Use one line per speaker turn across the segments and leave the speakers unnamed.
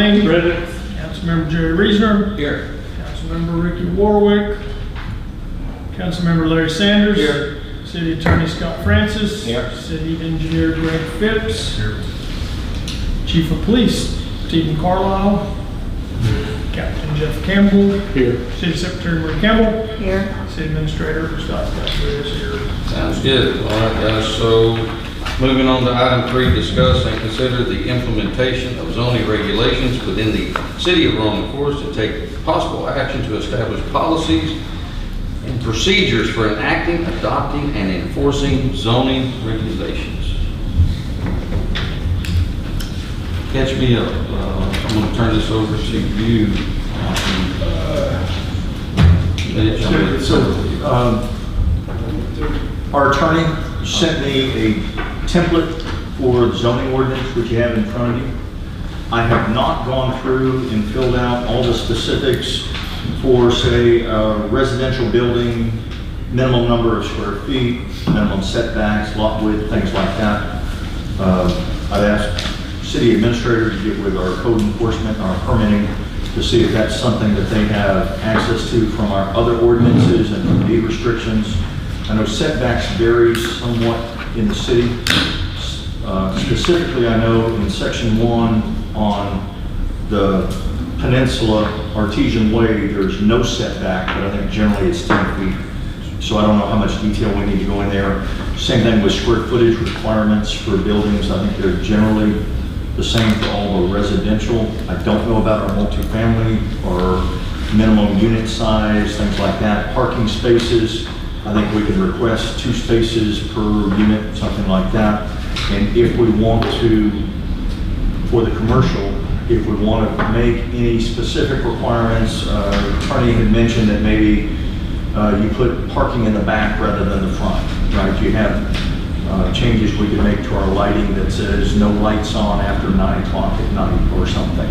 Lane.
Present.
Councilmember Jerry Reesner.
Here.
Councilmember Ricky Warwick. Councilmember Larry Sanders.
Here.
City Attorney Scott Francis.
Here.
City Engineer Greg Phipps. Here. Chief of Police Stephen Carlisle. Captain Jeff Campbell.
Here.
City Secretary Marie Campbell.
Here.
City Administrator Scott Godfrey is here.
Sounds good. All right, guys, so moving on to item 3, discuss and consider the implementation of zoning regulations within the city of Rolling Forest and take possible action to establish policies and procedures for enacting, adopting, and enforcing zoning regulations. Catch me up. I'm going to turn this over to you.
Our attorney sent me a template for the zoning ordinance, which you have in front of you. I have not gone through and filled out all the specifics for, say, a residential building, minimum number of square feet, minimum setbacks, lot width, things like that. I've asked city administrator to get with our code enforcement and our permitting to see if that's something that they have access to from our other ordinances and from deed restrictions. I know setbacks vary somewhat in the city. Specifically, I know in section 1 on the Peninsula Artesian Way, there's no setback, but I think generally it's 10 feet. So I don't know how much detail we need to go in there. Same thing with square footage requirements for buildings. I think they're generally the same for all the residential. I don't know about our multifamily or minimum unit size, things like that. Parking spaces, I think we can request 2 spaces per unit, something like that. And if we want to, for the commercial, if we want to make any specific requirements, attorney had mentioned that maybe you put parking in the back rather than the front, right? You have changes we can make to our lighting that says no lights on after 9 o'clock at night or something,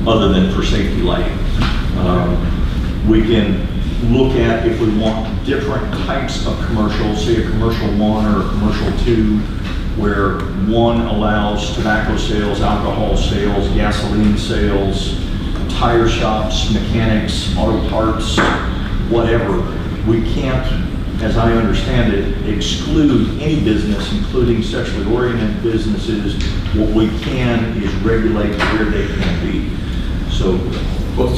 other than for safety lighting. We can look at if we want different types of commercials, say a commercial 1 or a commercial 2, where 1 allows tobacco sales, alcohol sales, gasoline sales, tire shops, mechanics, auto parts, whatever. We can't, as I understand it, exclude any business, including sexually oriented businesses. What we can is regulate where they can be. So,
well,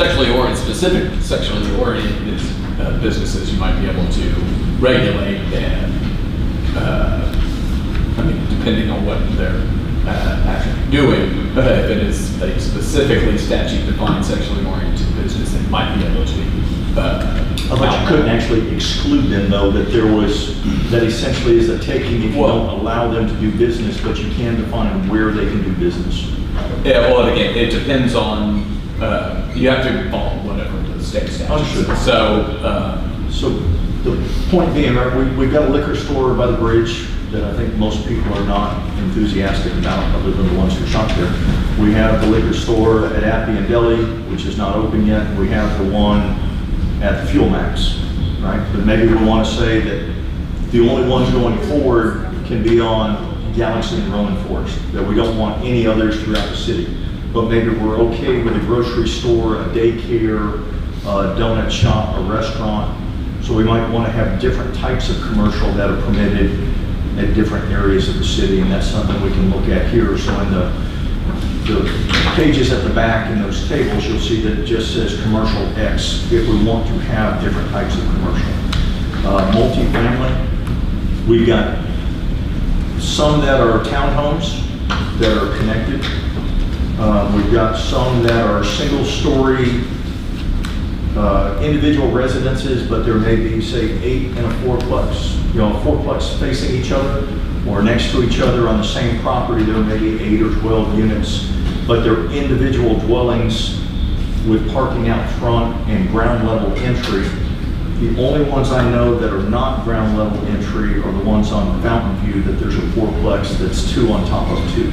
specific sexually oriented businesses, you might be able to regulate and, depending on what they're actually doing, if it is a specifically statute-defined sexually oriented business, it might be able to.
but you couldn't actually exclude them, though, that there was, that essentially is a taking if you don't allow them to do business, but you can define where they can do business.
Yeah, well, again, it depends on, you have to follow whatever the state statute says.
So the point being, right, we've got a liquor store by the bridge that I think most people are not enthusiastic about, other than the ones who shop there. We have the liquor store at Appian Deli, which is not open yet. We have the one at the Fuel Max, right? But maybe we want to say that the only ones going forward can be on Galaxy and Rolling Forest, that we don't want any others throughout the city. But maybe we're okay with a grocery store, a daycare, a donut shop, a restaurant. So we might want to have different types of commercial that are permitted at different areas of the city, and that's something we can look at here. So in the pages at the back in those tables, you'll see that it just says commercial X if we want to have different types of commercial. Multifamily, we've got some that are townhomes that are connected. We've got some that are single-story individual residences, but there may be, say, 8 in a 4-plex. You know, a 4-plex facing each other or next to each other on the same property. There may be 8 or 12 units, but they're individual dwellings with parking out front and ground level entry. The only ones I know that are not ground level entry are the ones on Fountain View, that there's a 4-plex that's 2 on top of 2.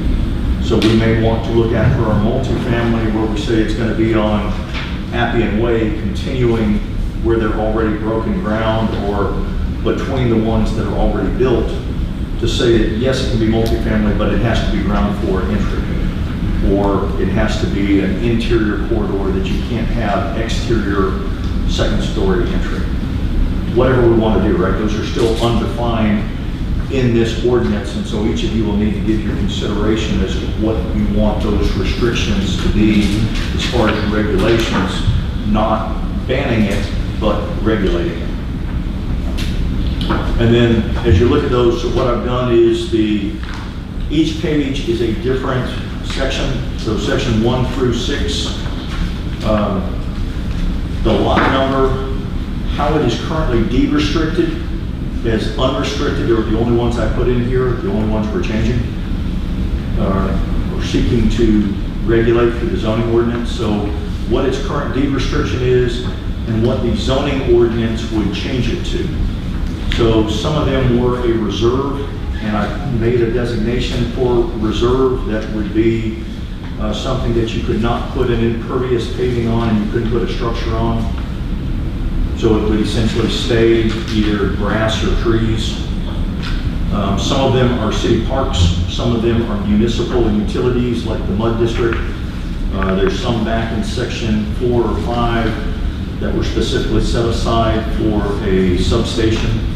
So we may want to look at for our multifamily where we say it's going to be on Appian Way, continuing where they're already broken ground or between the ones that are already built, to say that yes, it can be multifamily, but it has to be ground floor entry. or it has to be an interior corridor that you can't have exterior second-story entry. Whatever we want to do, right? Those are still undefined in this ordinance, and so each of you will need to give your consideration as to what you want those restrictions to be as far as regulations, not banning it, but regulating it. And then as you look at those, so what I've done is each page is a different section. So section 1 through 6, the lot number, how it is currently deed restricted, as unrestricted are the only ones I put in here, the only ones we're changing. We're seeking to regulate through the zoning ordinance. So what its current deed restriction is and what the zoning ordinance would change it to. So some of them were a reserve, and I made a designation for reserve that would be something that you could not put an impervious paving on and you couldn't put a structure on. So it would essentially stay either grass or trees. Some of them are city parks, some of them are municipal utilities like the Mud District. There's some back in section 4 or 5 that were specifically set aside for a substation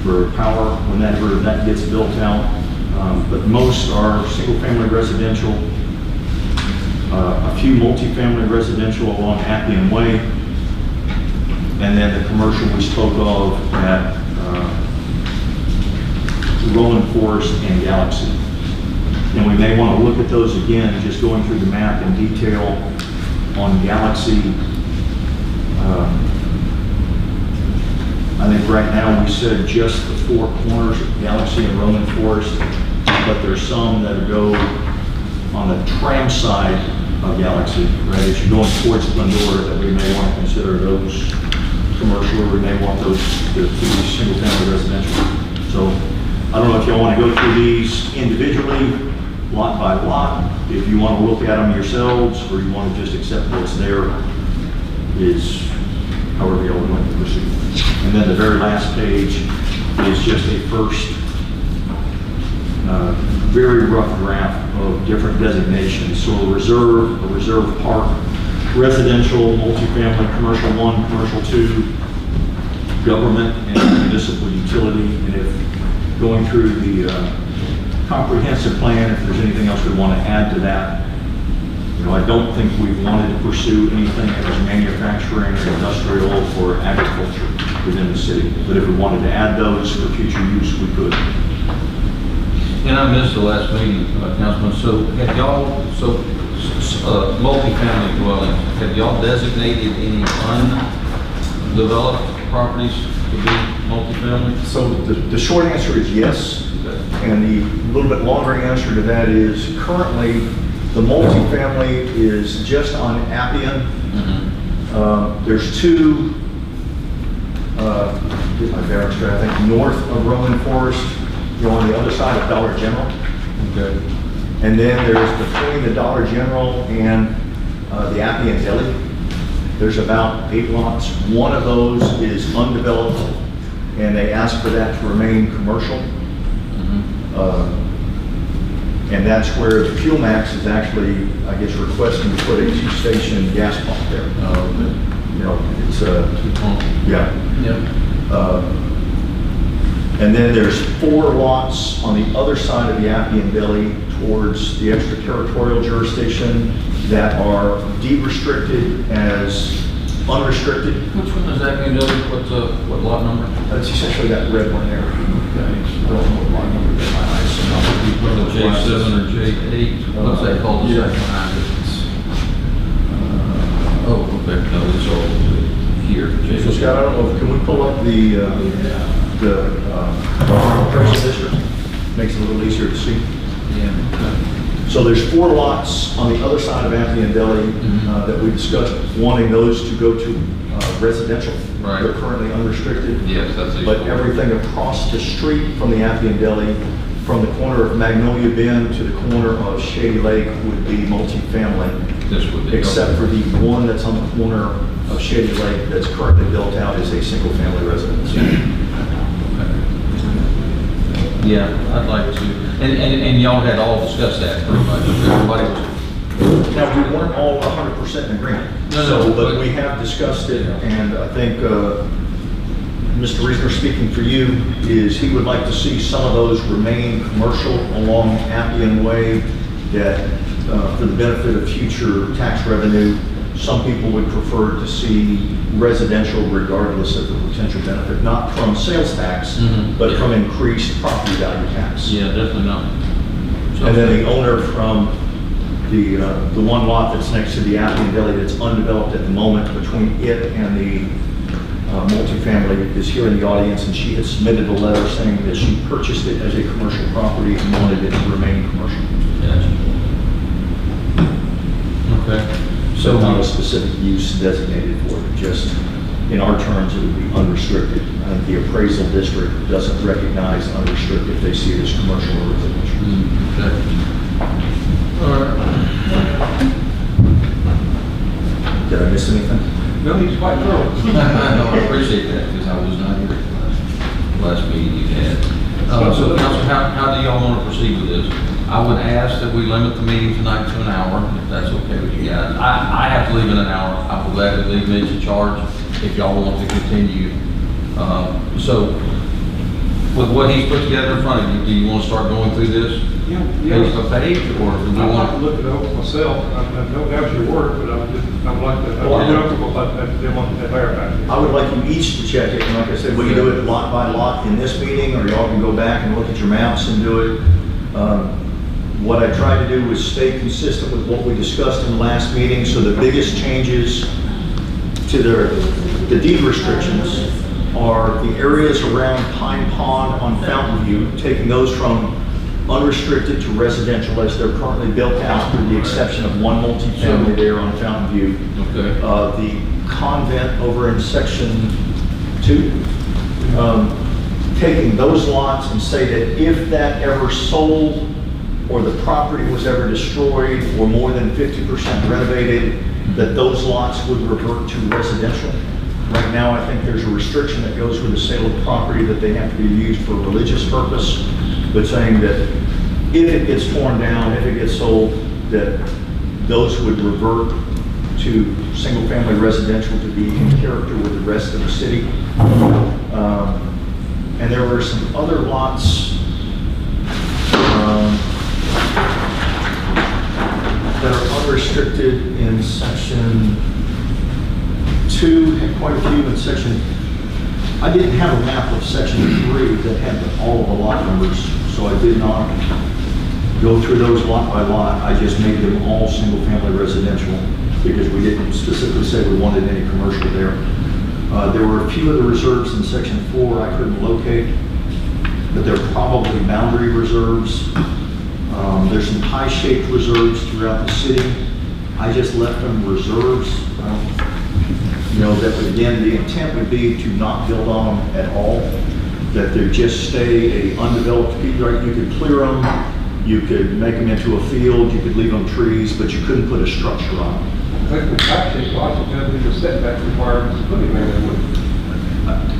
for power whenever that gets built out. But most are single-family residential, a few multifamily residential along Appian Way, and then the commercial we spoke of at Rolling Forest and Galaxy. And we may want to look at those again, just going through the map in detail on Galaxy. I think right now we said just the 4 corners of Galaxy and Rolling Forest, but there's some that go on the tram side of Galaxy, right? As you're going towards Glendora, that we may want to consider those commercial, or we may want those to be single-family residential. So I don't know if y'all want to go through these individually, lot by lot. If you want to look at them yourselves, or you want to just accept what's there, is however y'all would like to proceed. And then the very last page is just a first very rough draft of different designations. So a reserve park, residential, multifamily, commercial 1, commercial 2, government and municipal utility. And if going through the comprehensive plan, if there's anything else we want to add to that, you know, I don't think we've wanted to pursue anything as manufacturing or industrial or agriculture within the city. But if we wanted to add those for future use, we could.
And I missed the last meeting, Councilman, so have y'all, multifamily dwellings, have y'all designated any undeveloped properties to be multifamily?
So the short answer is yes.
Okay.
And the little bit longer answer to that is currently the multifamily is just on Appian.
Mm-hmm.
There's 2, get my bearings straight, I think north of Rolling Forest, you know, on the other side of Dollar General.
Okay.
And then there's between the Dollar General and the Appian Deli, there's about 8 lots. One of those is undeveloped, and they ask for that to remain commercial.
Mm-hmm.
And that's where the Fuel Max is actually, I guess, requesting to put a 2-station gas pump there.
Oh, okay.
You know, it's yeah.
Yep.
And then there's 4 lots on the other side of the Appian Deli towards the extraterritorial jurisdiction that are deed restricted as unrestricted.
Which one is that going to do? What lot number?
That's essentially that red one there.
Okay.
I don't know what line number they're on.
J7 or J8? What's that called?
Yeah.
Okay, no, it's all here. J7.
So Scott, I don't know, can we pull up the appraisal district? Makes it a little easier to see.
Yeah.
So there's 4 lots on the other side of Appian Deli that we discussed wanting those to go to residential.
Right.
They're currently unrestricted.
Yes, that's it.
But everything across the street from the Appian Deli, from the corner of Magnolia Bend to the corner of Shady Lake would be multifamily.
This would be.
Except for the one that's on the corner of Shady Lake that's currently built out as a single-family residence.
Yeah, I'd like to. And y'all had all discussed that pretty much. Everybody was,
Now, we weren't all 100% in agreement.
No,
So, but
but-
we have discussed it, and I think Mr. Reesner, speaking for you, is he would like to see some of those remain commercial along Appian Way, that for the benefit of future tax revenue, some people would prefer to see residential regardless of the potential benefit, not from sales tax,
Mhm.
but from increased property value tax.
yeah, definitely not.
And then the owner from the one lot that's next to the Appian Deli that's undeveloped at the moment, between it and the multifamily, is here in the audience, and she has submitted a letter saying that she purchased it as a commercial property and wanted it to remain commercial.
Gotcha. Okay.
So not a specific use designated for it, just in our terms, it would be unrestricted. And the appraisal district doesn't recognize unrestricted, they see it as commercial or residential.
Okay. All right.
Did I miss anything?
No, he's quite thorough.
No, I appreciate that, because I was not here at the last meeting you had. So council, how do y'all want to proceed with this? I would ask that we limit the meeting tonight to an hour, if that's okay with you guys. I have to leave in an hour. I will gladly leave Mitch in charge if y'all want to continue. So with what he's put together in front of you, do you want to start going through this
Yeah,
page by page, or do we
I'd like to
want?
look it over myself. I don't doubt your work, but I'm like that. I'm comfortable about that. They want that verify.
I would like you each to check it, and like I said, we can do it lot by lot in this meeting, or y'all can go back and look at your maps and do it. What I tried to do was stay consistent with what we discussed in the last meeting, so the biggest changes to the deed restrictions are the areas around Pine Pond on Fountain View, taking those from unrestricted to residential as they're currently built out, with the exception of one multifamily there on Fountain View.
Okay.
The convent over in section 2, taking those lots and say that if that ever sold or the property was ever destroyed or more than 50% renovated, that those lots would revert to residential. Right now, I think there's a restriction that goes with the sale of property that they have to be used for religious purpose, but saying that if it gets torn down, if it gets sold, that those would revert to single-family residential to be in character with the rest of the city. And there were some other lots that are unrestricted in section 2, had quite a few in section. I didn't have a map of section 3 that had all of the lot numbers, so I did not go through those lot by lot. I just made them all single-family residential because we didn't specifically say we wanted any commercial there. There were a few of the reserves in section 4 I couldn't locate, but they're probably boundary reserves. There's some pie-shaped reserves throughout the city. I just left them reserves. You know, that would, again, the intent would be to not build on them at all, that they just stay a undeveloped piece, right? You could clear them, you could make them into a field, you could leave them trees, but you couldn't put a structure on them.
I think the tax lots are going to be the setback requirements to put it there.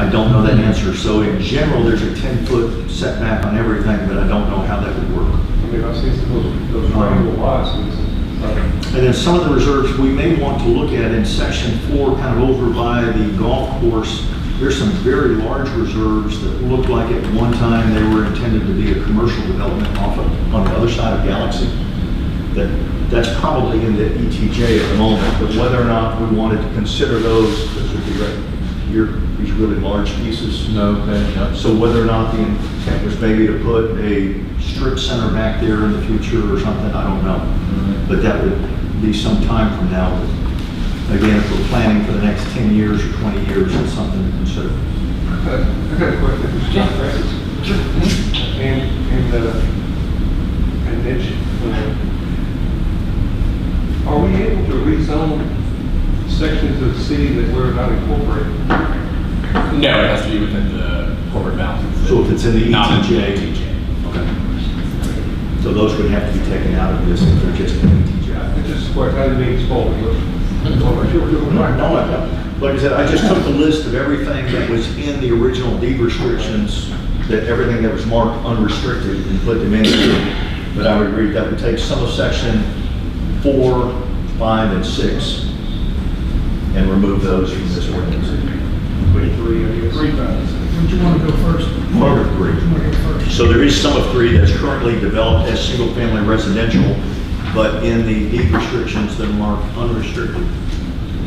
I don't know that answer. So in general, there's a 10-foot setback on everything, but I don't know how that would work.
I mean, I've seen those triangle lots.
And then some of the reserves we may want to look at in section 4, kind of over by the golf course. There's some very large reserves that look like at one time they were intended to be a commercial development on the other side of Galaxy. That's probably in the ETJ at the moment, but whether or not we wanted to consider those would be right here, these really large pieces.
No, okay, yeah.
So whether or not the intent was maybe to put a strip center back there in the future or something, I don't know. But that would be some time from now. Again, if we're planning for the next 10 years or 20 years, it's something to consider.
I got a question. This is John Francis. And Mitch, are we able to rezone sections of the city that we're not incorporating?
No, it has to be within the corporate boundaries.
So if it's in the
Not in the
ETJ.
ETJ.
Okay. So those would have to be taken out of this if they're just in the ETJ.
It's just where I didn't mean to spoil it.
No, like I said, I just took the list of everything that was in the original deed restrictions that everything that was marked unrestricted and put them into. But I would agree that would take some of section 4, 5, and 6 and remove those from this ordinance.
3, I guess.
3 times. Would you want to go first?
Part of 3.
You want to go first?
So there is some of 3 that's currently developed as single-family residential, but in the deed restrictions, they're marked unrestricted.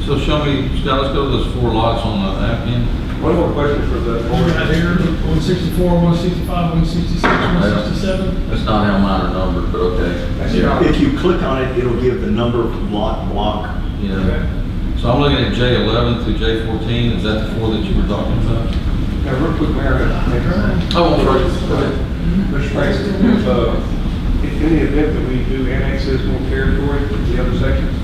So show me, Scott, let's go to those 4 lots on the Afghan.
One more question for the
Right
board.
here, 164, 165, 166, 167.
That's not how mine are numbered, but okay.
That's
Yeah,
not-
if you click on it, it'll give the number of block.
Yeah.
Okay.
So I'm looking at J11 through J14. Is that the 4 that you were talking about?
Now, real quick, Mayor,
Oh, I'm sorry. Go ahead.
Mr. Francis, if in the event that we do annexes more territory, the other sections,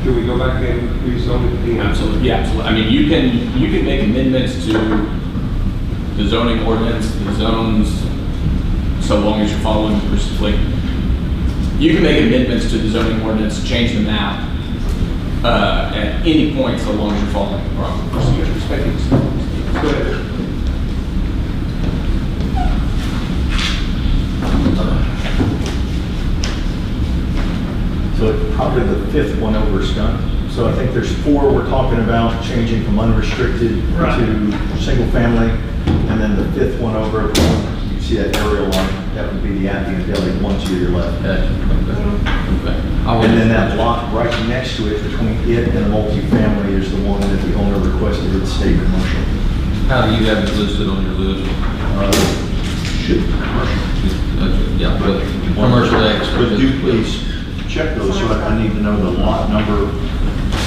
should we go back and rezone it again?
Absolutely, yeah, absolutely. I mean, you can make amendments to the zoning ordinance, the zones, so long as you're following the, like, you can make amendments to the zoning ordinance, change the map, at any point, so long as you're following the proper procedures.
Go ahead.
So it's probably the 5th one over, Scott. So I think there's 4 we're talking about changing from unrestricted
Right.
to single family. And then the 5th one over, you see that aerial line, that would be the Appian Deli, 1 to your left.
Gotcha. Okay.
And then that lot right next to it, between it and the multifamily, is the one that the owner requested it stay commercial.
How do you have it listed on your list?
Should be commercial.
Yeah, but commercial X.
But do please check those, so I need to know the lot number.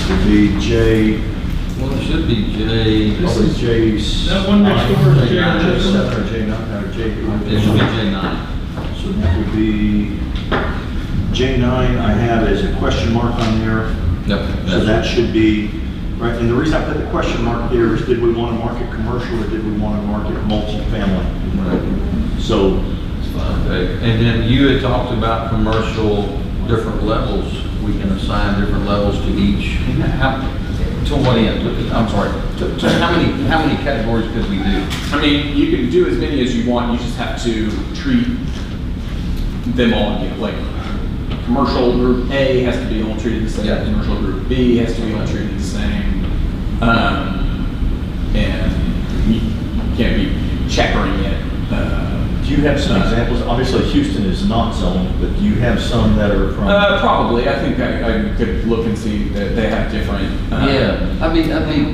Would be J,
Well, it should be J.
This
probably
is-
J.
That one next door is J.
J7 or J9, or J.
It should be J9.
So that would be J9, I have as a question mark on there.
Yep.
So that should be, right, and the reason I put the question mark there is, did we want to mark it commercial or did we want to mark it multifamily?
Right.
So,
Okay. And then you had talked about commercial, different levels. We can assign different levels to each. To what end? I'm sorry. To how many categories could we do?
I mean, you can do as many as you want, you just have to treat them all, you know, like, commercial group A has to be all treated the same,
Yeah.
commercial group B has to be all treated the same. And you can't be checkering it.
do you have some examples? Obviously, Houston is not zoned, but do you have some that are from?
Probably, I think I could look and see that they have different.
Yeah, I'd be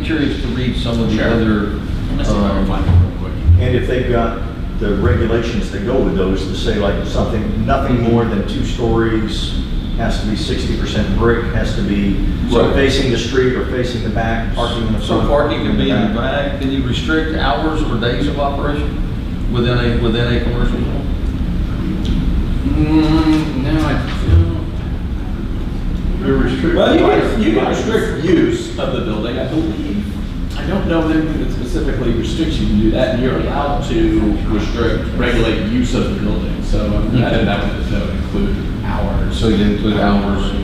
curious to read some of the
Sure.
other.
Let's see if I can find it real quick.
And if they've got the regulations that go with those, to say like something, nothing more than 2 stories, has to be 60% brick, has to be
Right.
facing the street or facing the back, parking in the
So
front.
parking can be in the back. Can you restrict hours or days of operation within a commercial zone?
No, I don't.
You're restricted.
Well, you can restrict use of the building, I believe. I don't know of anything that specifically restricts you to do that, and you're allowed to regulate use of the building, so that would include hours.
So you include hours or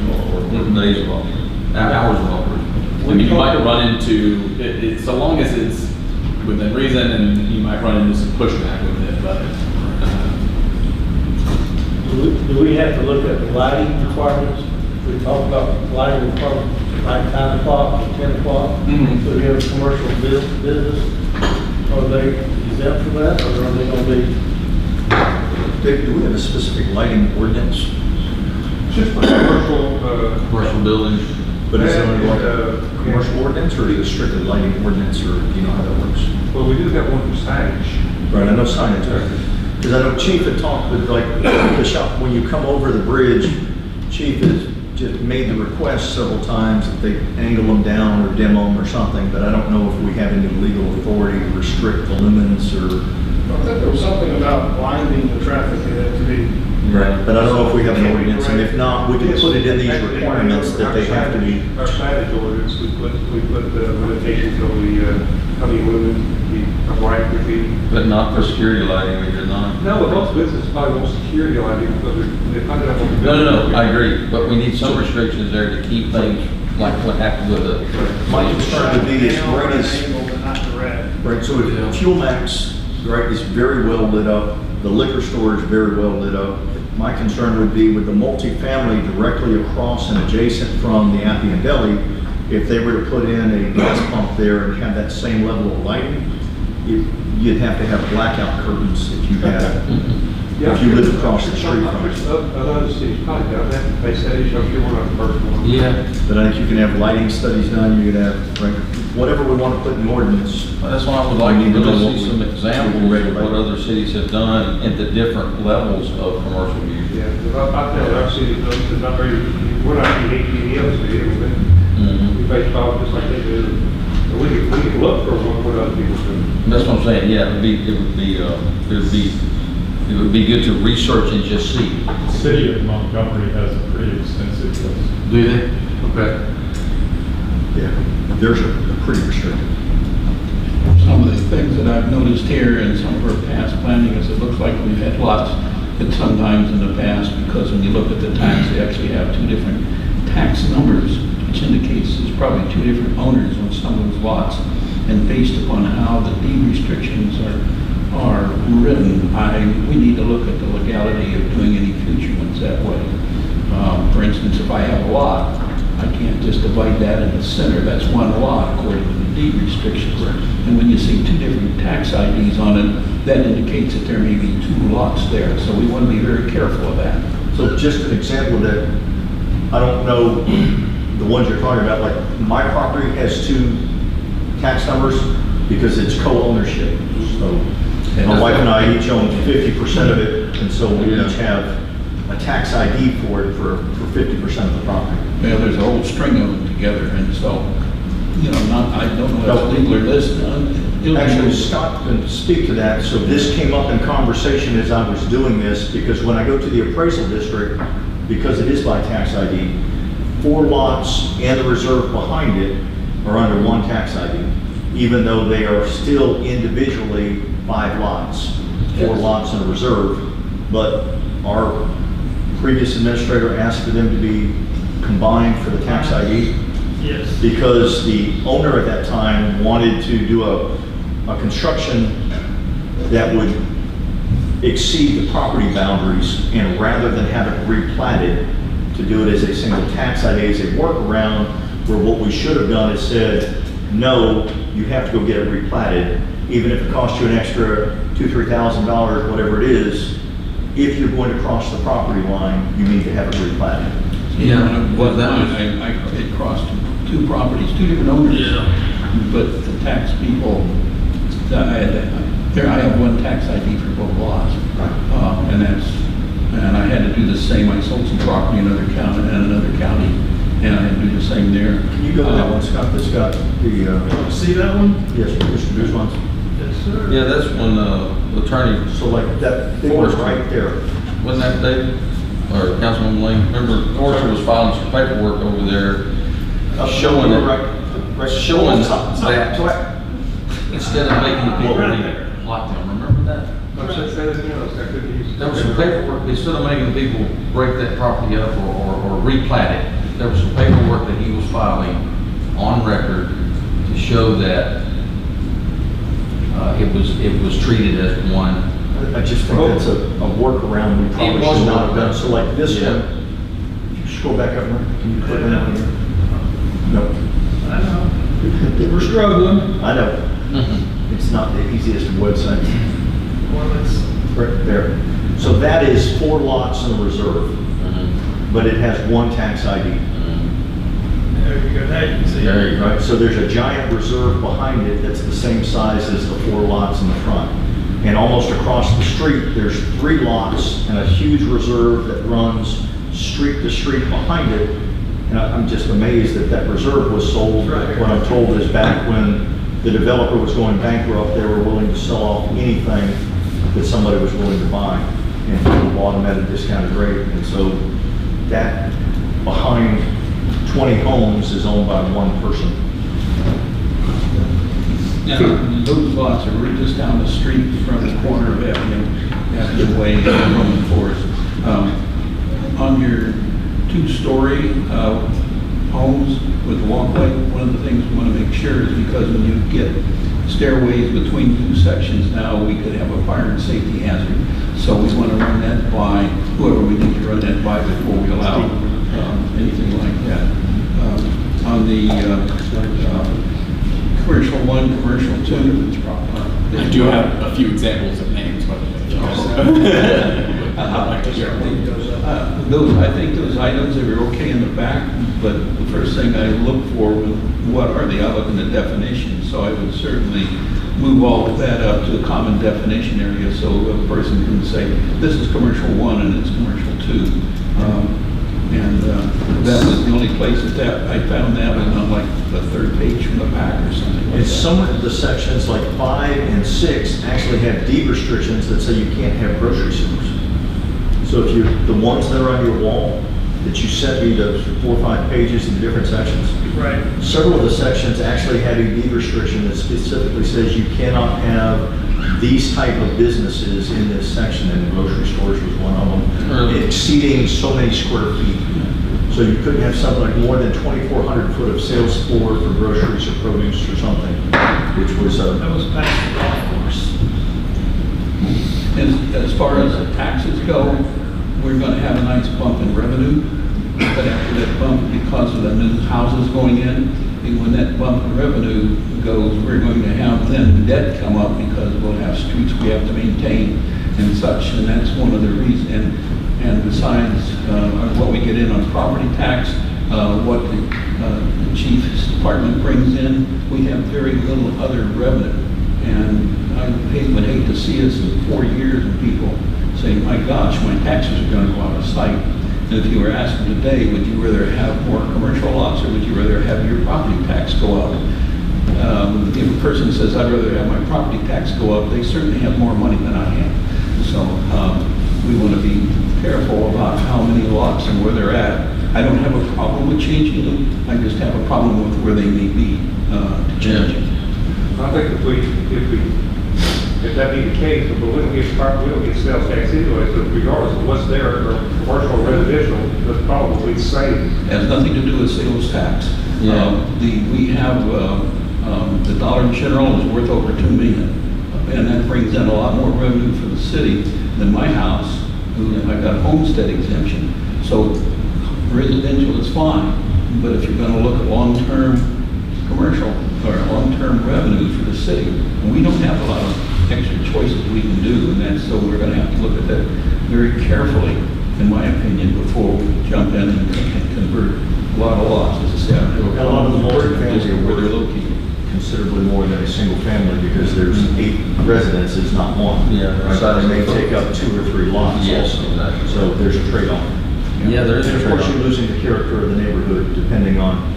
days of operation? Hours of operation.
I mean, you might run into, so long as it's within reason, and you might run into some pushback with it, but,
Do we have to look at the lighting requirements? We talked about lighting requirements, like 9 o'clock or 10 o'clock.
Mhm.
So we have a commercial business, are they exempt from that, or are they gonna be?
Do we have a specific lighting ordinance?
Just for commercial,
Commercial buildings?
But is it only like
Yeah.
a commercial ordinance, or is it strictly lighting ordinance, or do you know how that works?
well, we do have one for signage.
Right, I know signage, because I know Chief had talked with, like, the shop, when you come over the bridge, Chief has just made the request several times that they angle them down or dim them or something, but I don't know if we have any legal authority to restrict the lumens or.
I think there was something about blinding the traffic, it had to be.
Right. But I don't know if we have an ordinance, and if not, we could put it in these requirements that they have to be.
Our signage ordinance, we put the limitations on the, how many women, the bright would be.
But not for security lighting, we did not.
No, but most businesses probably want security lighting because they're not gonna want to.
No, I agree, but we need some restrictions there to keep things like what happened with the.
My concern would be as great as,
Angle, but not direct.
right, so if Fuel Max, right, it's very well lit up. The liquor store is very well lit up. My concern would be with the multifamily directly across and adjacent from the Appian Deli, if they were to put in a gas pump there and have that same level of lighting, you'd have to have blackout curtains if you lived across the street from it.
Other cities probably done that, they said it, I'm sure we're not the first one.
Yeah,
But I think you can have lighting studies done, you could have, right, whatever we want to put in the ordinance.
that's why I would like
We need
to
to know
really
what
see
we-
some examples of what other cities have done at the different levels of commercial use.
Yeah, because I tell our city, it's not very, we're not unique to any other city, but we face problems just like they do. And we can look for what other people do.
That's what I'm saying, yeah, it would be good to research and just see.
The city of Montgomery has a pretty extensive list.
Do they? Okay.
Yeah, theirs are pretty restricted.
Some of the things that I've noticed here in some of our past planning is it looks like we've had lots that sometimes in the past, because when you look at the tax, they actually have two different tax numbers, which indicates there's probably two different owners on some of those lots. And based upon how the deed restrictions are written, we need to look at the legality of doing any future ones that way. For instance, if I have a lot, I can't just divide that in the center. That's one lot according to the deed restrictions. And when you see two different tax IDs on it, that indicates that there may be two lots there. So we want to be very careful of that.
So just an example of that, I don't know the ones you're talking about, like my property has two tax numbers because it's co-ownership. So my wife and I each own 50% of it, and so we each have a tax ID for it for 50% of the property.
Yeah, there's a whole string of them together, and so, I don't know if it's legal or this.
Actually, Scott can speak to that. So this came up in conversation as I was doing this, because when I go to the appraisal district, because it is by tax ID, 4 lots and the reserve behind it are under one tax ID, even though they are still individually 5 lots, 4 lots and a reserve. But our previous administrator asked for them to be combined for the tax ID
Yes.
because the owner at that time wanted to do a construction that would exceed the property boundaries, and rather than have it replatted, to do it as a single tax ID, as a workaround, where what we should have done is said, no, you have to go get it replatted, even if it costs you an extra $2,000-3,000, whatever it is. If you're going to cross the property line, you need to have it replatted.
It crossed two properties, two different owners. But the tax people, I have one tax ID for both lots. And I had to do the same. I sold some property in another county, and I had to do the same there.
Can you go to that one, Scott, that's got the,
See that one?
yes, Mr. Guzman's?
Yes, sir.
Yeah, that's when attorney,
So like that big one right there.
wasn't that David? Or Councilman Lane? Remember, Forrester was filing some paperwork over there showing it, showing that instead of making the people replot them. Remember that? There was some paperwork, instead of making people break that property up or replat it, there was some paperwork that he was filing on record to show that it was treated as one.
I just think that's a workaround we probably
It was
should
a
not have done.
workaround.
So like this
Yeah.
one, if you scroll back up, can you click on that one here? No,
I know. We're struggling.
I know. It's not the easiest of websites.
Well, it's,
Right there. So that is 4 lots in a reserve, but it has one tax ID.
there you go. Now you can see.
There you go.
Right, so there's a giant reserve behind it that's the same size as the 4 lots in the front. And almost across the street, there's 3 lots and a huge reserve that runs street to street behind it. And I'm just amazed that that reserve was sold.
Right.
What I'm told is back when the developer was going bankrupt, they were willing to sell off anything that somebody was willing to buy. And people bought them at a discounted rate. And so that behind 20 homes is owned by one person.
Now, those lots are right just down the street from the corner of Avenue Way and Roman Forest. On your 2-story homes with walkway, one of the things we want to make sure is because when you get stairways between two sections now, we could have a fire and safety hazard. So we want to run that by whoever we need to run that by before we allow anything like that. On the commercial 1, commercial 2.
I do have a few examples of names, but I'd like to share.
I think those items, they were okay in the back, but the first thing I look for was what are they? I look in the definition, so I would certainly move all of that up to the common definition area so a person can say, this is commercial 1 and it's commercial 2. That was the only place that I found that was on like the third page from the back or something like
And
that.
some of the sections, like 5 and 6, actually have deed restrictions that say you can't have grocery stores. So if you, the ones that are on your wall, that you sent me the 4 or 5 pages in the different sections,
Right.
several of the sections actually have a deed restriction that specifically says you cannot have these type of businesses in this section, and the grocery stores was one of them,
Really?
exceeding so many square feet. So you couldn't have something like more than 2,400 foot of sales floor for groceries or produce or something, which was
That was past the golf course.
As far as the taxes go, we're going to have a nice bump in revenue, but after that bump, because of the new houses going in, and when that bump in revenue goes, we're going to have then debt come up because we'll have streets we have to maintain and such, and that's one of the reasons. And besides what we get in on property tax, what the chief's department brings in, we have very little other revenue. And I would hate to see us in 4 years and people say, my gosh, my taxes are going to go out of sight. And if you were asked today, would you rather have more commercial lots or would you rather have your property tax go up? If a person says, I'd rather have my property tax go up, they certainly have more money than I have. So we want to be careful about how many lots and where they're at. I don't have a problem with changing them. I just have a problem with where they may be to change it.
I think if that be the case, if we don't get sales tax anyway, so regardless of what's there, or commercial or residential, that's probably the same.
Has nothing to do with sales tax.
Yeah.
We have, the Dollar General is worth over $2 million, and that brings in a lot more revenue for the city than my house, I got homestead exemption. So residential is fine, but if you're gonna look at long-term commercial or long-term revenue for the city, and we don't have a lot of extra choices we can do, and that's, so we're gonna have to look at that very carefully, in my opinion, before we jump in and convert a lot of lots, as I said.
A lot of the multi-family are
where they're located.
considerably more than a single family because there's 8 residences, not one.
Yeah.
Right? So they may take up 2 or 3 lots
Yes,
also.
exactly.
So there's a trade-off.
Yeah, there is a
And of course,
trade-off.
you're losing the character of the neighborhood depending on,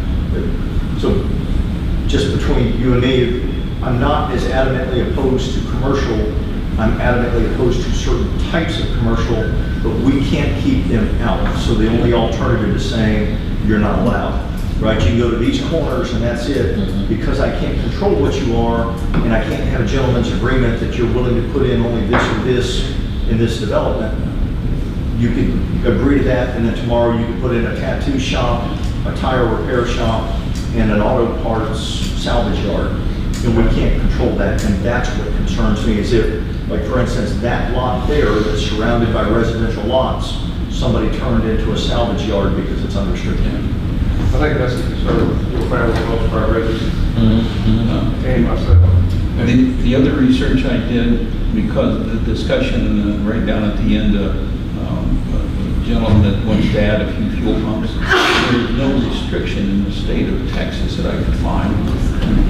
so just between you and me, I'm not as adamantly opposed to commercial. I'm adamantly opposed to certain types of commercial, but we can't keep them out. So the only alternative is saying you're not allowed, right? You can go to these corners and that's it. Because I can't control what you are and I can't have a gentleman's agreement that you're willing to put in only this or this in this development. You could agree to that, and then tomorrow you could put in a tattoo shop, a tire repair shop, and an auto parts salvage yard. And we can't control that, and that's what concerns me, is if, like for instance, that lot there that's surrounded by residential lots, somebody turned into a salvage yard because it's unrestricted.
I think that's the concern we'll find with most of our residents and myself.
The other research I did, because of the discussion right down at the end, a gentleman that wants to add a few fuel pumps, there is no restriction in the state of Texas that I could find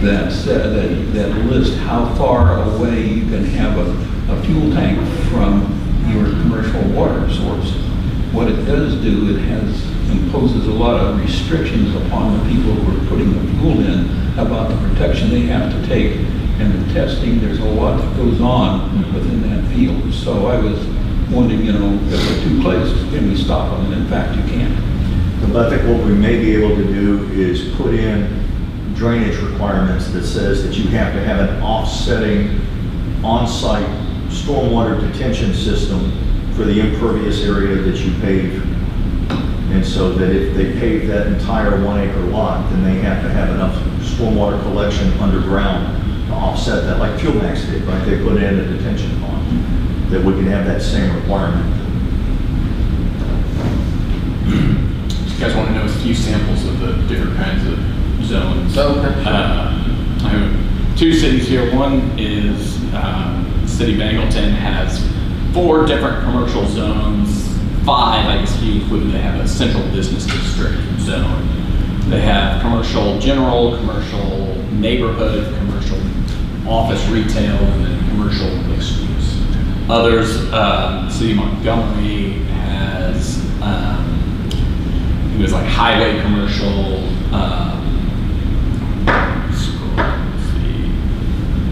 that said, that lists how far away you can have a fuel tank from your commercial water source. What it does do, imposes a lot of restrictions upon the people who are putting the fuel in about the protection they have to take and the testing. There's a lot that goes on within that field. So I was wondering, if they're too close, can we stop them? And in fact, you can't.
But I think what we may be able to do is put in drainage requirements that says that you have to have an offsetting on-site stormwater detention system for the impervious area that you pave. And so that if they pave that entire 1 acre lot, then they have to have enough stormwater collection underground to offset that, like Fuel Max did, right? They put in a detention pond, that we can have that same requirement.
You guys want to know a few samples of the different kinds of zones?
Okay.
I have two cities here. One is City of Angleton has 4 different commercial zones. 5, I guess if you include, they have a central business district zone. They have commercial general, commercial neighborhood, commercial office retail, and then commercial mixed use. Others, City of Montgomery has, it was like highway commercial,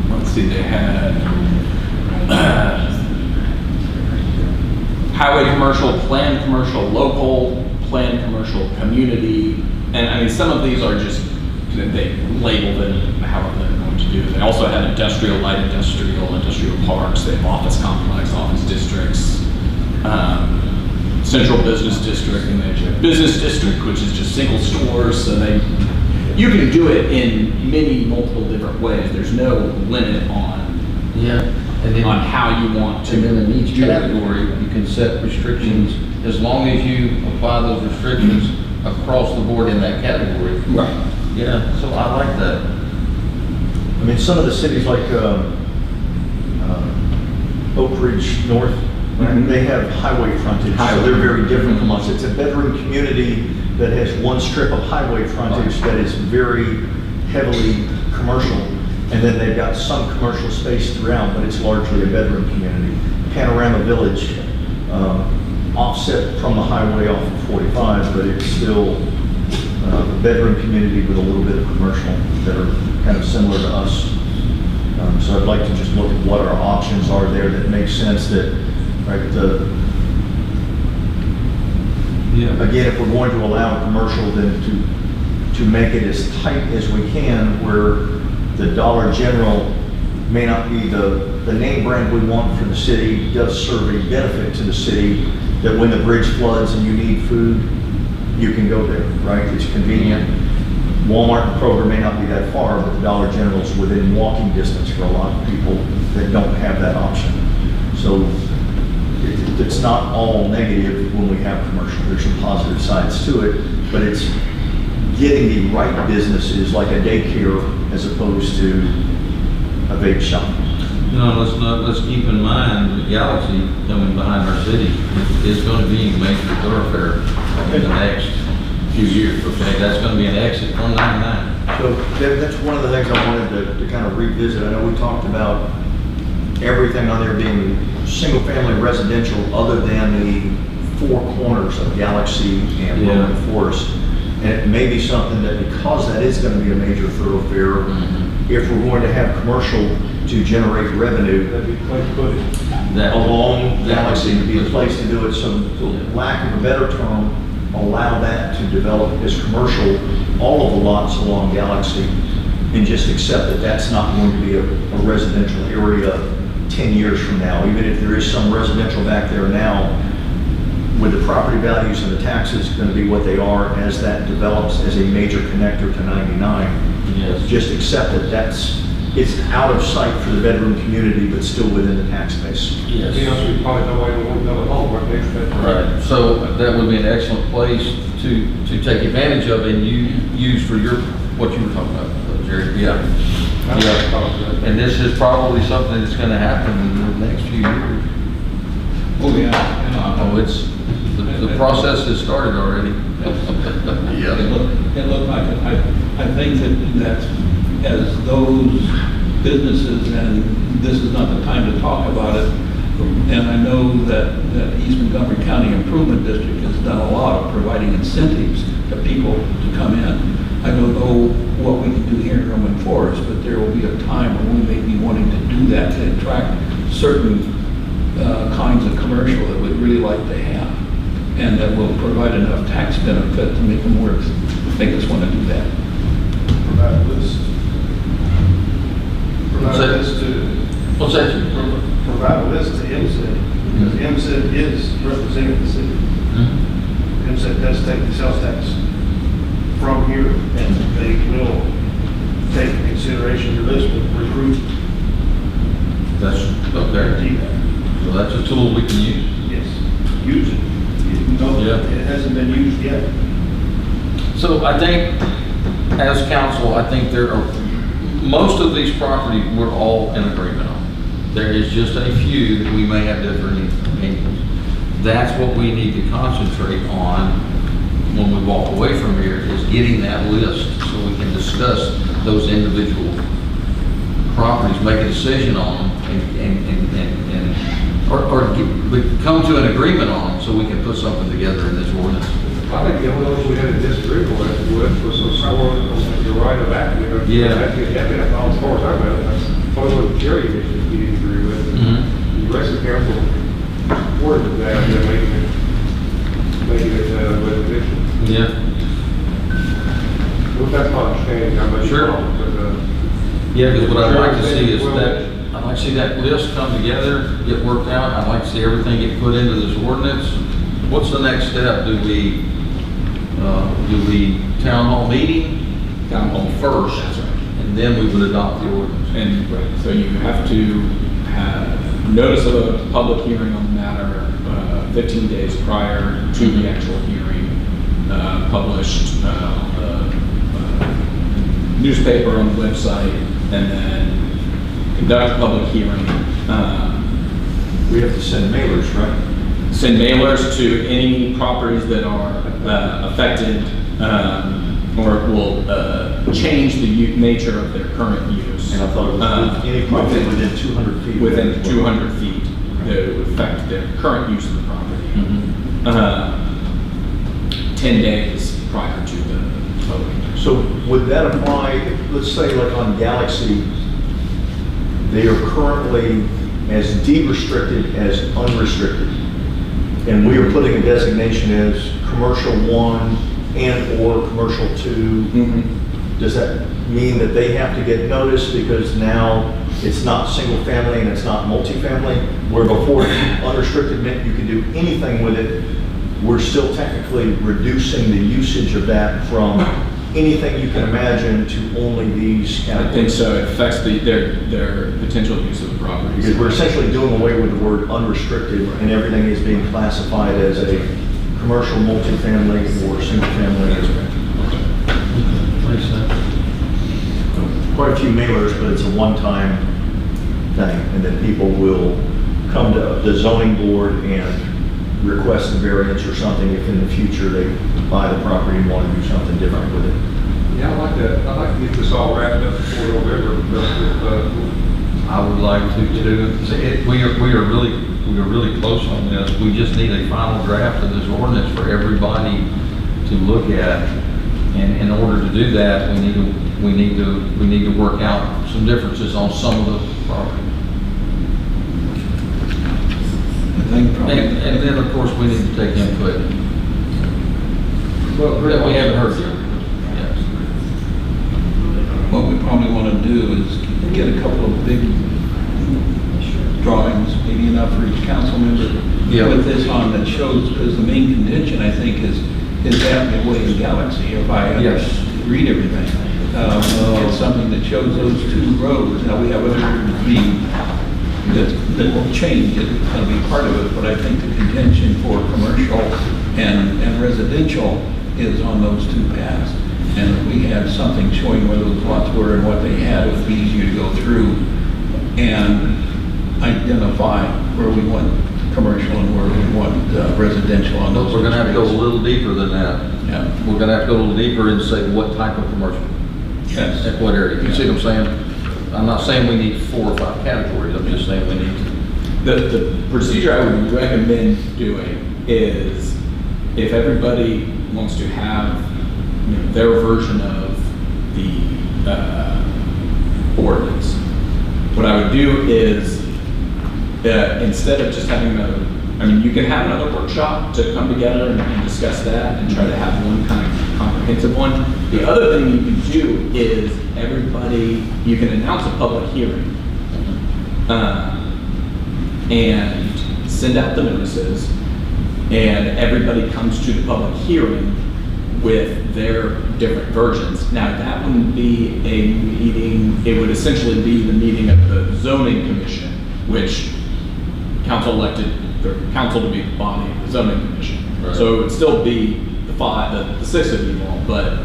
let's see, they had highway commercial, planned commercial, local, planned commercial, community, and I mean, some of these are just, they label them however they're going to do it. They also have industrial, light industrial, industrial parks, they have office complex, office districts, central business district, and they have business district, which is just single stores, so you can do it in many multiple different ways. There's no limit on
Yeah. And then,
on how you want to.
and then in each category, you can set restrictions as long as you apply those restrictions across the board in that category.
Right.
Yeah, so I like that.
I mean, some of the cities like Oak Ridge North, right? They have highway frontage, so they're very different from us. It's a bedroom community that has one strip of highway frontage that is very heavily commercial. And then they've got some commercial space throughout, but it's largely a bedroom community. Panorama Village, offset from the highway off of 45, but it's still a bedroom community with a little bit of commercial that are kind of similar to us. So I'd like to just look at what our options are there that make sense that, right, again, if we're going to allow commercial, then to make it as tight as we can, where the Dollar General may not be the name brand we want for the city, does serve a benefit to the city, that when the bridge floods and you need food, you can go there, right? It's convenient. Walmart and Kroger may not be that far, but the Dollar General's within walking distance for a lot of people that don't have that option. So it's not all negative when we have commercial. There's some positive sides to it, but it's getting the right businesses like a daycare as opposed to a vape shop.
No, let's keep in mind the Galaxy coming behind our city is going to be a major thoroughfare in the next few years, okay? That's going to be an exit from 99.
So that's one of the things I wanted to kind of revisit. I know we talked about everything on there being single-family residential other than the 4 corners of Galaxy and Roman Forest. And it may be something that, because that is going to be a major thoroughfare, if we're going to have commercial to generate revenue,
That'd be a place to put it.
That
along Galaxy would be a place to do it. So, for lack of a better term, allow that to develop as commercial, all of the lots along Galaxy, and just accept that that's not going to be a residential area 10 years from now. Even if there is some residential back there now, with the property values and the taxes going to be what they are as that develops as a major connector to 99,
Yes.
just accept that it's out of sight for the bedroom community, but still within the tax base.
Yes.
You know, so we probably know why we want to build a home right next to that.
Right, so that would be an excellent place to take advantage of and use for what you were talking about, Jerry. Yeah. And this is probably something that's going to happen in the next few years.
Oh, yeah.
Oh, the process has started already.
It looked like it. I think that as those businesses, and this is not the time to talk about it, and I know that East Montgomery County Improvement District has done a lot of providing incentives to people to come in. I don't know what we can do here in Roman Forest, but there will be a time when we may be wanting to do that to attract certain kinds of commercial that we'd really like to have, and that will provide enough tax benefit to make them work, make us want to do that.
Provide a list. Provide a list to.
What's that?
Provide a list to MSID, because MSID is representing the city. MSID does take the sales tax from here, and they will take into consideration your list with recruit
So I think, as council, I think there are, most of these properties, we're all in agreement on. There is just a few that we may have different opinions. That's what we need to concentrate on when we walk away from here, is getting that list so we can discuss those individual properties, make a decision on them, or come to an agreement on them so we can put something together in this ordinance.
I think the only ones we had a disagreement with was some score on the right of that.
Yeah.
That's all as far as I know. That's probably what Jerry mentioned he didn't agree with.
Mhm.
The rest of the council supported that, making it residential.
Yeah.
Well, that's my understanding, I may be
Sure.
wrong, but,
Yeah, because what I'd like to see is that, I'd like to see that list come together, get worked out. I'd like to see everything get put into this ordinance. What's the next step? Do we town hall meeting?
Town hall
First,
That's right.
and then we would adopt the ordinance.
And so you have to have notice of a public hearing on the matter 15 days prior to the actual hearing, published newspaper on the website, and then conduct a public hearing.
We have to send mailers, right?
Send mailers to any properties that are affected or will change the nature of their current use.
And I thought it was any property within 200 feet.
Within 200 feet that would affect their current use of the property. 10 days prior to the voting.
So would that apply, let's say like on Galaxy, they are currently as deed restricted as unrestricted. And we are putting a designation as commercial 1 and or commercial 2. Does that mean that they have to get notice because now it's not single family and it's not multifamily? Where before unrestricted meant you could do anything with it, we're still technically reducing the usage of that from anything you can imagine to only these
I think
categories.
so. It affects their potential use of the properties.
Because we're essentially doing away with the word unrestricted and everything is being classified as a commercial multifamily or single family.
That's right.
Makes sense.
Quite a few mailers, but it's a one-time thing. And then people will come to the zoning board and request a variance or something if in the future they buy the property and want to do something different with it.
yeah, I'd like to get this all wrapped up before November.
I would like to too. We are really close on this. We just need a final draft of this ordinance for everybody to look at. And in order to do that, we need to work out some differences on some of the property. And then, of course, we need to take input that we haven't heard yet. Yes.
What we probably want to do is get a couple of big drawings, maybe enough for each council member,
Yeah.
with this on that shows, because the main contention, I think, is Avenue Way and Galaxy, if I
Yes.
read everything. It's something that shows those two roads. Now, we have other that will change, it's going to be part of it, but I think the contention for commercial and residential is on those two paths. And if we had something showing where those lots were and what they had, it would be easier to go through and identify where we want commercial and where we want residential on those.
We're gonna have to go a little deeper than that.
Yeah.
We're gonna have to go a little deeper and say what type of commercial,
Yes.
at what area. You see what I'm saying? I'm not saying we need 4 or 5 categories, I'm just saying we need to.
The procedure I would recommend doing is if everybody wants to have their version of the ordinance, what I would do is instead of just having you can have another workshop to come together and discuss that and try to have one kind of comprehensive one. The other thing you can do is you can announce a public hearing and send out the notices, and everybody comes to the public hearing with their different versions. Now, that wouldn't be a meeting, it would essentially be the meeting of the zoning commission, which council elected the council to be the body of the zoning commission.
Right.
So it would still be the the six of you all, but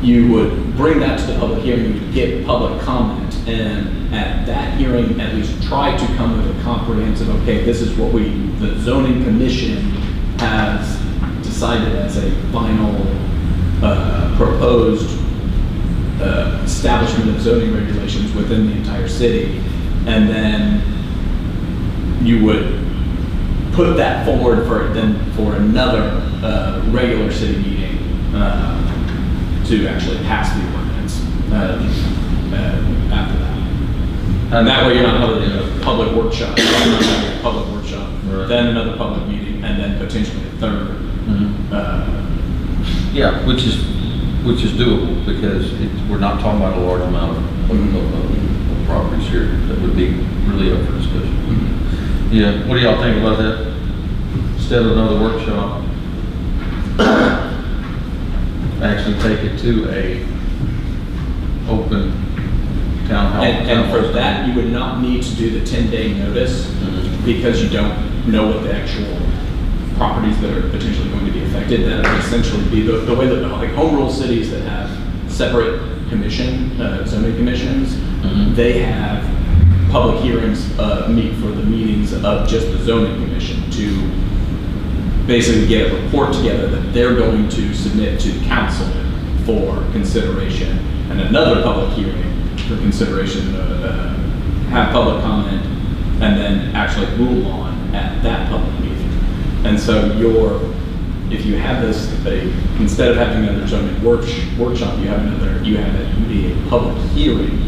you would bring that to the public hearing, you would get public comment, and at that hearing, at least try to come with a comprehensive, okay, this is what the zoning commission has decided as a final proposed establishment of zoning regulations within the entire city, and then you would put that forward for another regular city meeting to actually pass the ordinance after that. And that way you're not having a public workshop,
Right.
then another public meeting, and then potentially a third.
Yeah, which is doable, because we're not talking about a large amount of properties here that would be really up for discussion. Yeah, what do y'all think about that? Instead of another workshop, actually take it to a open town hall.
And for that, you would not need to do the 10-day notice, because you don't know what the actual properties that are potentially going to be affected. That would essentially be the way that, like, home rule cities that have separate zoning commissions, they have public hearings meet for the meetings of just the zoning commission to basically get a report together that they're going to submit to council for consideration, and another public hearing for consideration, have public comment, and then actually rule on at that public meeting. And so if you have this, instead of having another zoning workshop, you have it be a public hearing.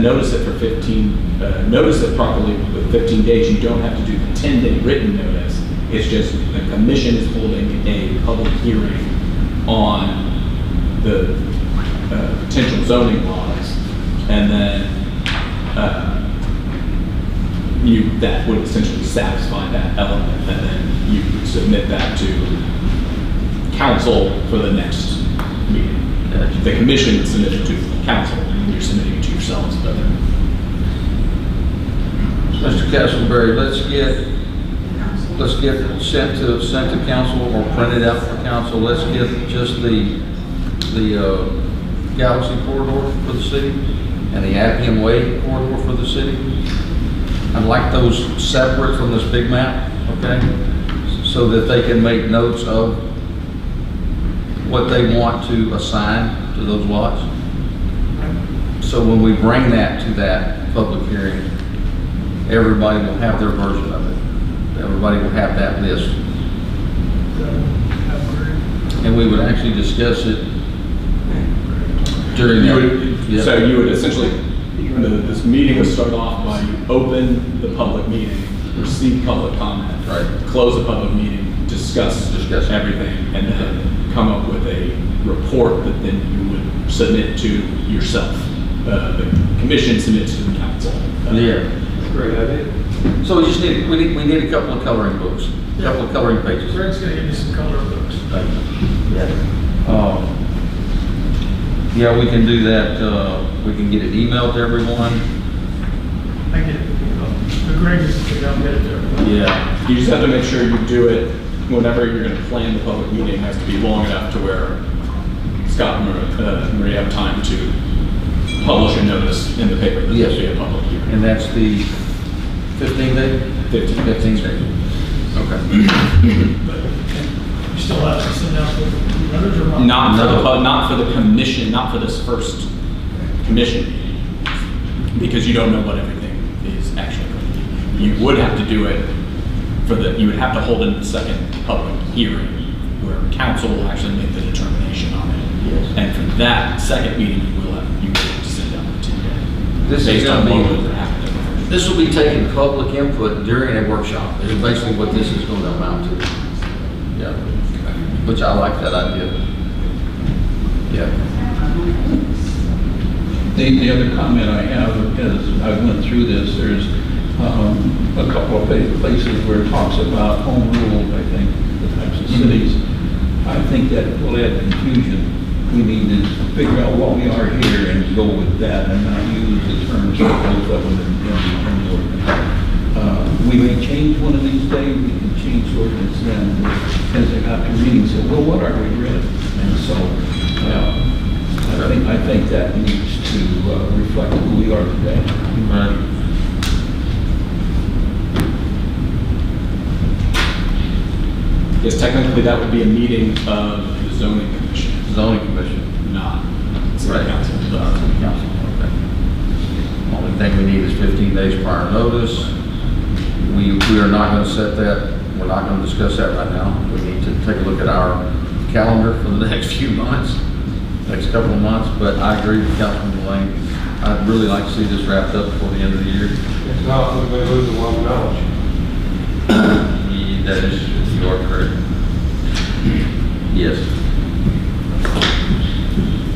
Notice it for 15, notice it properly with 15 days. You don't have to do the 10-day written notice. It's just the commission is holding a public hearing on the potential zoning laws, and then that would essentially satisfy that element, and then you would submit that to council for the next meeting. The commission would submit it to council, and you're submitting it to yourselves.
Mr. Castleberry, let's get sent to council or printed out for council. Let's get just the Galaxy corridor for the city and the Appian Way corridor for the city. I'd like those separate from this big map, okay? So that they can make notes of what they want to assign to those lots. So when we bring that to that public hearing, everybody will have their version of it. Everybody will have that list. And we would actually discuss it during that.
So you would essentially, this meeting would start off by you open the public meeting, receive public comment,
Right.
close the public meeting, discuss everything, and then come up with a report that then you would submit to yourself. The commission submits to the council.
Yeah.
Great idea.
So we need a couple of coloring books, a couple of coloring pages.
Greg's gonna give you some color books.
Yeah, we can do that. We can get it emailed to everyone.
I get it. Greg is gonna get it to everybody.
Yeah, you just have to make sure you do it whenever you're going to plan the public meeting. It has to be long enough to where Scott and Marie have time to publish a notice in the paper that there'll be a public hearing.
And that's the 15 day? 15 days. Okay.
But you still have to send out the letters or not?
Not for the commission, not for this first commission meeting, because you don't know what everything is actually going to be. You would have to do it you would have to hold a second public hearing where council will actually make the determination on it.
Yes.
And for that second meeting, you will have to send out the 10-day.
This is
Based on
gonna
what
be-
would happen.
This will be taking public input during a workshop. This is basically what this is going to amount to. Yeah. Which I like that idea. Yeah.
The other comment I have is, I went through this, there's a couple of places where it talks about home rule, I think, the types of cities. I think that will add confusion. We need to figure out what we are here and go with that and not use the terms of both of them in terms of. We may change one of these days, we can change the ordinance then, as they got to reading, say, well, what are we read? And so, I think that needs to reflect who we are today.
Right.
Yes, technically that would be a meeting of the zoning commission,
Zoning commission.
not city
Right.
council.
Council, okay. Only thing we need is 15 days prior notice. We are not gonna set that, we're not gonna discuss that right now. We need to take a look at our calendar for the next few months, next couple of months, but I agree with Councilman Lane. I'd really like to see this wrapped up before the end of the year.
If not, we're going to lose a lot of knowledge.
That is, you are correct. Yes.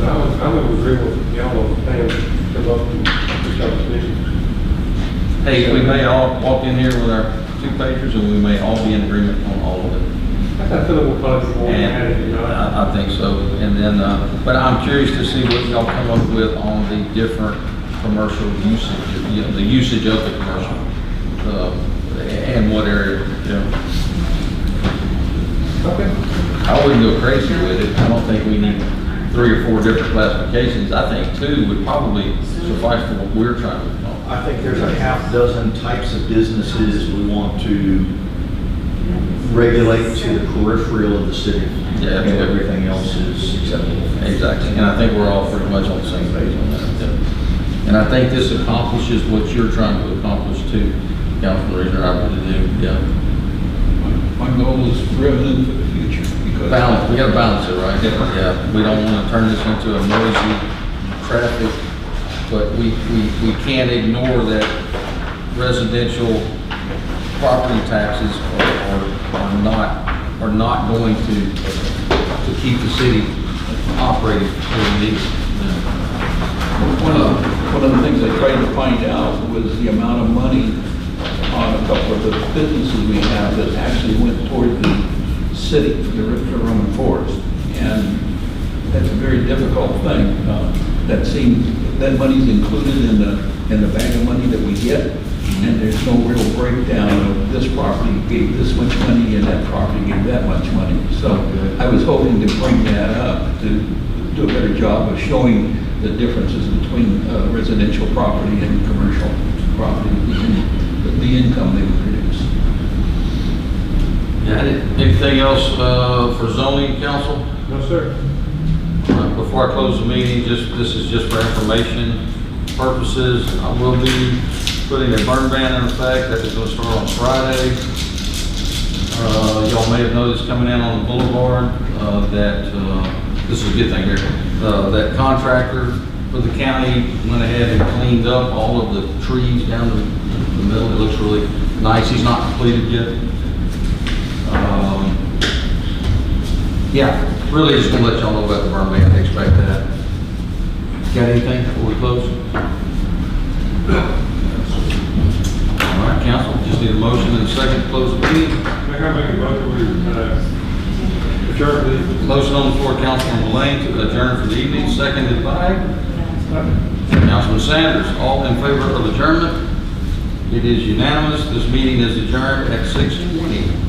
I'm in agreement with y'all on paying them up to the position.
Hey, we may all walk in here with our 2 pagers and we may all be in agreement on all of it.
I feel like we're probably more than
And
that, you know.
I think so. And then, but I'm curious to see what y'all come up with on the different commercial usage, you know, the usage of the commercial, and what area, you know.
Okay.
I wouldn't go crazy with it. I don't think we need 3 or 4 different classifications. I think 2 would probably suffice for what we're trying to accomplish.
I think there's a half dozen types of businesses we want to regulate to the peripheral of the city.
Yeah,
And everything else is acceptable.
Exactly, and I think we're all pretty much on the same page on that. And I think this accomplishes what you're trying to accomplish too, Councilman Reasoner, I really do, yeah.
My goal is revenue for the future, because.
Balance, we gotta balance it, right? Yeah, we don't wanna turn this into a noisy traffic, but we can't ignore that residential property taxes are not going to keep the city operating where it needs.
One of the things I tried to find out was the amount of money on a couple of the businesses we have that actually went toward the city, the Roman Forest. And that's a very difficult thing. That money's included in the bag of money that we get, and there's no real breakdown of this property gave this much money and that property gave that much money. So I was hoping to bring that up to do a better job of showing the differences between residential property and commercial property, the income they would produce.
Yeah, anything else for zoning council?
No, sir.
Before I close the meeting, this is just for information purposes. I will be putting a burn ban in effect that is going to start on Friday. Y'all may have noticed coming in on the boulevard that this is a good thing here. That contractor for the county went ahead and cleaned up all of the trees down the middle. It looks really nice. He's not completed yet. Yeah, really just gonna let y'all know about the burn ban. Expect that. Got anything before we close? All right, council, just need a motion and a second to close the meeting.
I make a motion, we adjourn the.
Motion on the floor, Councilman Lane to adjourn for the evening, seconded by Councilman Sanders. All in favor of adjournment? It is unanimous. This meeting is adjourned at 6:20.